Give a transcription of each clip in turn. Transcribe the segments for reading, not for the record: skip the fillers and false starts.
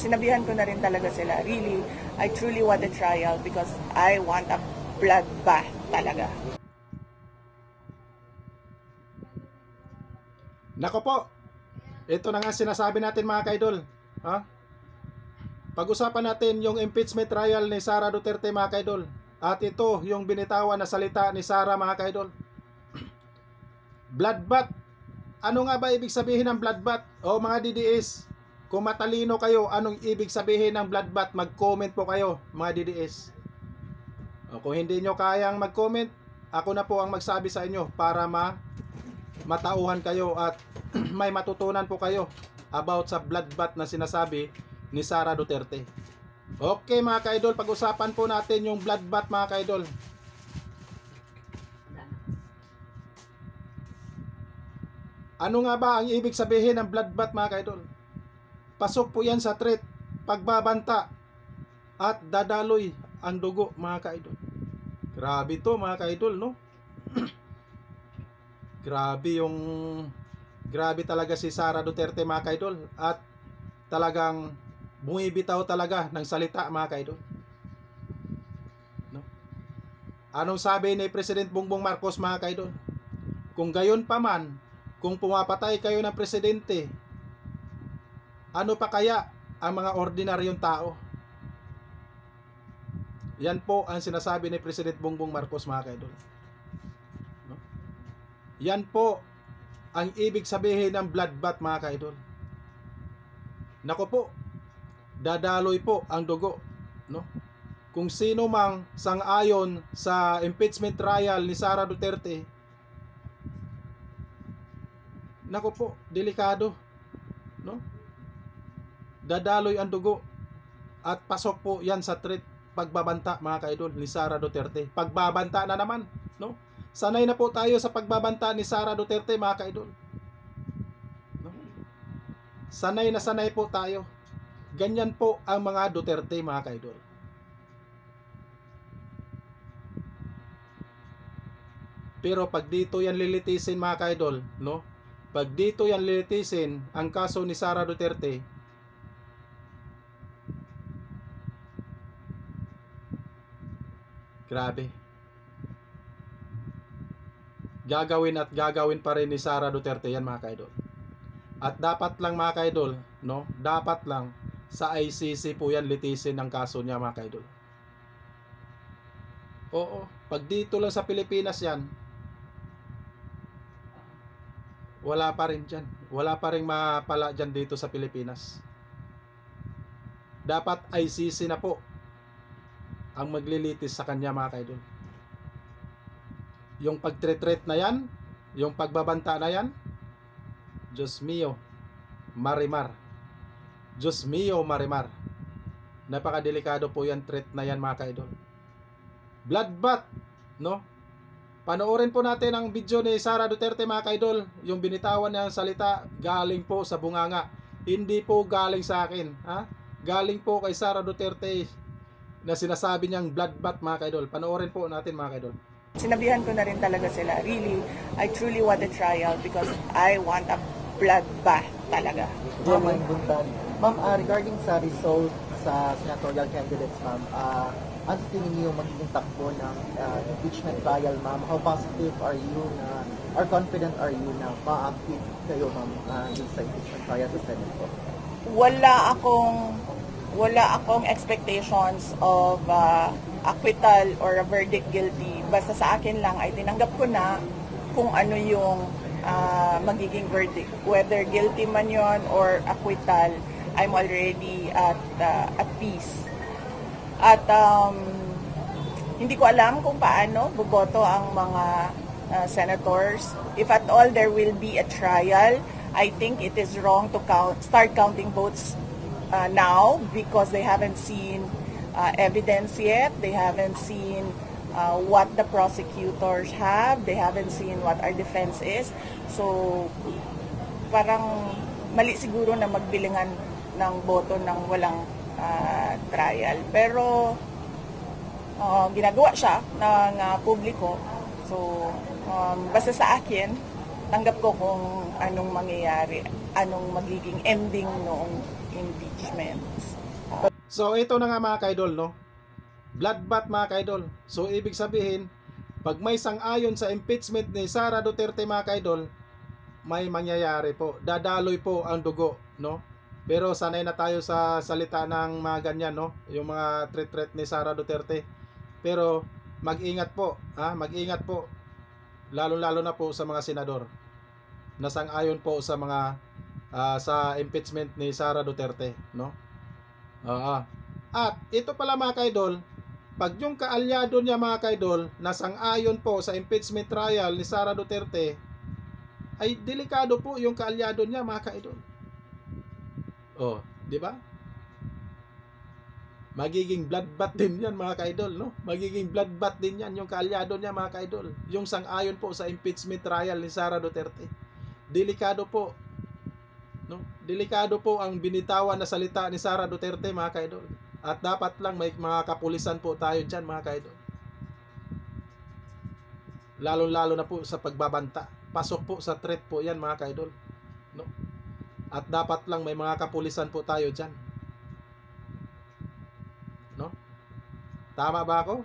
Sinabihan ko na rin talaga sila, really, I truly want a trial because I want a bloodbath talaga. Nako po, ito na nga sinasabi natin mga kaidol. Ha? Pag-usapan natin yung impeachment trial ni Sara Duterte mga kaidol. At ito yung binitawan na salita ni Sara mga kaidol. Bloodbath. Ano nga ba ibig sabihin ng bloodbath? O mga DDS, kung matalino kayo, anong ibig sabihin ng bloodbath? Mag-comment po kayo mga DDS. O kung hindi nyo kayang mag-comment, ako na po ang magsabi sa inyo para matauhan kayo at may matutunan po kayo about sa bloodbath na sinasabi ni Sara Duterte. Okay mga kaidol, pag-usapan po natin yung bloodbath mga kaidol. Ano nga ba ang ibig sabihin ng bloodbath mga kaidol? Pasok po yan sa threat, pagbabanta at dadaloy ang dugo mga kaidol. Grabe to mga kaidol, no? Grabe talaga si Sara Duterte mga kaidol at talagang bumibitaw talaga ng salita mga kaidol. No? Anong sabi ni President Bongbong Marcos mga kaidol? Kung gayon pa man, kung pumapatay kayo ng presidente, ano pa kaya ang mga ordinaryong tao? Yan po ang sinasabi ni President Bongbong Marcos mga kaidol. No? Yan po ang ibig sabihin ng bloodbath mga kaidol. Nako po, dadaloy po ang dugo, no? Kung sino mang sang-ayon sa impeachment trial ni Sara Duterte, nako po, delikado, no? Dadaloy ang dugo at pasok po yan sa threat, pagbabanta mga kaidol ni Sara Duterte. Pagbabanta na naman, no? Sanay na po tayo sa pagbabanta ni Sara Duterte mga kaidol. No? Sanay na sanay po tayo. Ganyan po ang mga Duterte mga kaidol. Pero pag dito yan lilitisin mga kaidol, no? Pag dito yan lilitisin ang kaso ni Sara Duterte, grabe. Gagawin at gagawin pa rin ni Sara Duterte yan mga kaidol. At dapat lang mga kaidol, no? Dapat lang sa ICC po yan litisin ang kaso niya mga kaidol. Oo, pag dito lang sa Pilipinas yan, wala pa rin dyan. Wala pa rin mapala dyan dito sa Pilipinas. Dapat ICC na po ang maglilitis sa kanya mga kaidol. Yung pagtretret na yan, yung pagbabanta na yan, Diyos mio, marimar. Diyos mio, marimar. Napakadelikado po yan, threat na yan mga kaidol. Bloodbath, no? Panoorin po natin ang video ni Sara Duterte mga kaidol. Yung binitawan niya ang salita galing po sa bunganga. Hindi po galing sa akin. Ha? Galing po kay Sara Duterte na sinasabi niyang bloodbath mga kaidol. Panoorin po natin mga kaidol. Sinabihan ko na rin talaga sila, really, I truly want a trial because I want a bloodbath talaga. Ma'am, regarding sa result sa senatorial candidates, ma'am, ano tingin niyo magiging takbo ng impeachment trial, ma'am? How positive are you na, or confident are you na ma-active kayo, ma'am, dun sa impeachment trial sa Senate po? Wala akong expectations of acquittal or a verdict guilty. Basta sa akin lang ay tinanggap ko na kung ano yung magiging verdict. Whether guilty man yon or acquittal, I'm already at peace. At hindi ko alam kung paano boboto ang mga senators. If at all there will be a trial, I think it is wrong to start counting votes now because they haven't seen evidence yet. They haven't seen what the prosecutors have. They haven't seen what our defense is. So, parang mali siguro na magbilangan ng boto ng walang trial. Pero, ginagawa siya ng publiko. So, basta sa akin, tanggap ko kung anong mangyayari, anong magiging ending noong impeachments. So ito na nga mga kaidol, no? Bloodbath mga kaidol. So ibig sabihin, pag may sang-ayon sa impeachment ni Sara Duterte mga kaidol, may mangyayari po. Dadaloy po ang dugo, no? Pero sanay na tayo sa salita ng mga ganyan, no? Yung mga threat ni Sara Duterte. Pero mag-ingat po, mag-ingat po. Lalo-lalo na po sa mga senador na sang-ayon po sa mga sa impeachment ni Sara Duterte, no? At ito pala mga kaidol, pag yung kaalyado niya mga kaidol na sang-ayon po sa impeachment trial ni Sara Duterte, ay delikado po yung kaalyado niya mga kaidol. Di ba? Magiging bloodbath din yan mga kaidol, no? Magiging bloodbath din yan yung kaalyado niya mga kaidol. Yung sang-ayon po sa impeachment trial ni Sara Duterte. Delikado po. No? Delikado po ang binitawan na salita ni Sara Duterte mga kaidol. At dapat lang may mga kapulisan po tayo dyan mga kaidol. Lalo-lalo na po sa pagbabanta. Pasok po sa threat po yan mga kaidol. No? At dapat lang may mga kapulisan po tayo dyan. No? Tama ba ako?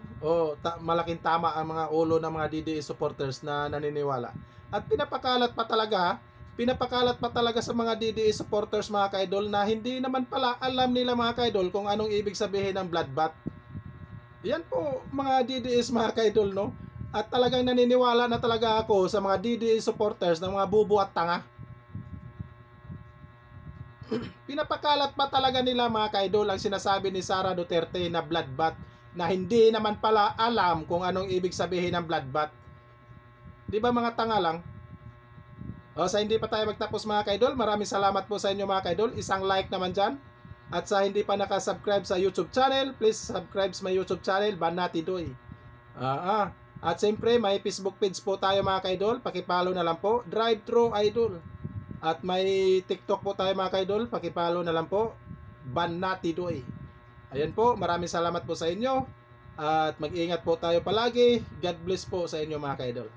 Malaking tama ang mga ulo ng mga DDS supporters na naniniwala. At pinapakalat pa talaga sa mga DDS supporters mga kaidol na hindi naman pala alam nila mga kaidol kung anong ibig sabihin ng bloodbath. Yan po mga DDS mga kaidol, no? At talagang naniniwala na talaga ako sa mga DDS supporters ng mga bubo at tanga. Pinapakalat pa talaga nila mga kaidol ang sinasabi ni Sara Duterte na bloodbath na hindi naman pala alam kung anong ibig sabihin ng bloodbath. Di ba mga tanga lang? Sa hindi pa tayo magtapos mga kaidol, maraming salamat po sa inyo mga kaidol. Isang like naman dyan. At sa hindi pa nakasubscribe sa YouTube channel, please subscribe sa my YouTube channel, Banati Doy. At siyempre, may Facebook page po tayo mga kaidol. Pakipalo na lang po, Drive Thru Idol. At may TikTok po tayo mga kaidol. Pakipalo na lang po, Banati Doy. Ayan po, maraming salamat po sa inyo. At mag-ingat po tayo palagi. God bless po sa inyo mga kaidol.